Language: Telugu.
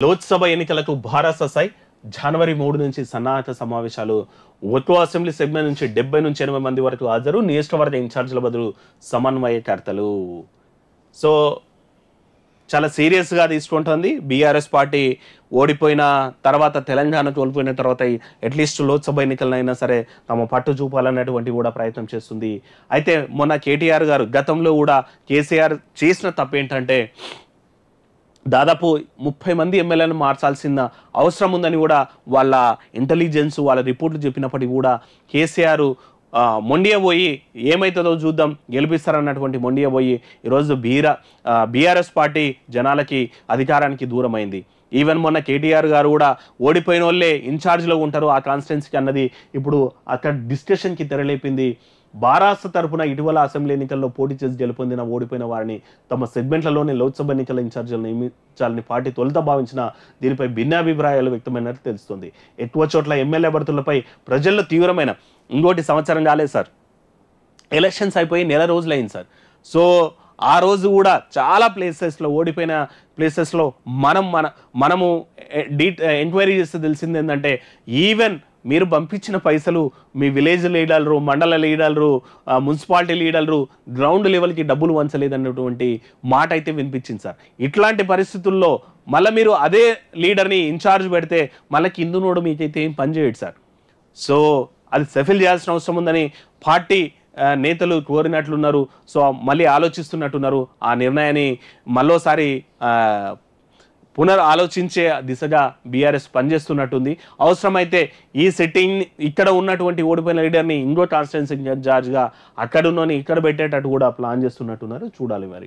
లోక్సభ ఎన్నికలకు భారససాయ్ జనవరి 3 నుంచి సన్నాహక సమావేశాలు ఒక్కో అసెంబ్లీ సెగ్మెంట్ నుంచి 70 నుంచి 80 మంది వరకు హాజరు నియోజకవర్గ ఇన్ఛార్జీల బదులు సమన్వయకర్తలు సో చాలా సీరియస్ గా తీసుకుంటుంది బీఆర్ఎస్ పార్టీ ఓడిపోయిన తర్వాత తెలంగాణ కోల్పోయిన తర్వాత అట్లీస్ట్ లోక్సభ ఎన్నికలైనా సరే తమ పట్టు చూపాలన్నటువంటి కూడా ప్రయత్నం చేస్తుంది అయితే మొన్న కేటీఆర్ గారు గతంలో కూడా కేసీఆర్ చేసిన తప్పు ఏంటంటే దాదాపు 30 మంది ఎమ్మెల్యేలను మార్చాల్సిన అవసరం ఉందని కూడా వాళ్ళ ఇంటెలిజెన్స్ వాళ్ళ రిపోర్ట్లు చెప్పినప్పటికీ కూడా కేసీఆర్ మొండియబోయి ఏమైతుందో చూద్దాం గెలిపిస్తారన్నటువంటి మొండియబోయి ఈరోజు బీఆర్ఎస్ పార్టీ జనాలకి అధికారానికి దూరమైంది ఈవెన్ మొన్న కేటీఆర్ గారు కూడా ఓడిపోయిన వాళ్ళే ఇన్ఛార్జ్లో ఉంటారు ఆ కాన్స్టిట్యున్సీకి అన్నది ఇప్పుడు అక్కడ డిస్కషన్కి తెరలేపింది బారాస తరపున ఇటీవల అసెంబ్లీ ఎన్నికల్లో పోటీ చేసి గెలుపొందిన ఓడిపోయిన వారిని తమ సెగ్మెంట్లలోనే లోక్సభ ఎన్నికల ఇన్ఛార్జీలను నియమించాలని పార్టీ తొలుత భావించిన దీనిపై భిన్నాభిప్రాయాలు వ్యక్తమైనట్టు తెలుస్తుంది ఎక్కువ చోట్ల ఎమ్మెల్యే భర్తలపై ప్రజల్లో తీవ్రమైన ఇంకోటి సంవత్సరం కాలేదు సార్ ఎలక్షన్స్ అయిపోయి నెల రోజులైంది సార్ సో ఆ రోజు కూడా చాలా ప్లేసెస్లో ఓడిపోయిన ప్లేసెస్లో మనము ఎంక్వైరీ చేస్తే తెలిసింది ఏంటంటే ఈవెన్ మీరు పంపించిన పైసలు మీ విలేజ్ లీడర్లు మండల లీడర్లు మున్సిపాలిటీ లీడర్లు గ్రౌండ్ లెవెల్కి డబ్బులు వంచలేదన్నటువంటి మాట అయితే వినిపించింది సార్ ఇట్లాంటి పరిస్థితుల్లో మళ్ళీ మీరు అదే లీడర్ని ఇన్ఛార్జ్ పెడితే మళ్ళీ కిందునోడు మీకైతే ఏం పని చేయడు సార్ సో అది సెఫిల్ చేయాల్సిన అవసరం ఉందని పార్టీ నేతలు కోరినట్లున్నారు సో మళ్ళీ ఆలోచిస్తున్నట్టున్నారు ఆ నిర్ణయాన్ని మళ్ళోసారి ఆలోచించే దిశగా బీఆర్ఎస్ పనిచేస్తున్నట్టుంది అవసరమైతే ఈ సెట్టింగ్ ఇక్కడ ఉన్నటువంటి ఓడిపోయిన లీడర్ని ఇంకో కాన్స్టిట్యున్సీ ఇన్ఛార్జ్గా అక్కడున్నోని ఇక్కడ పెట్టేటట్టు కూడా ప్లాన్ చేస్తున్నట్టున్నారు చూడాలి మరి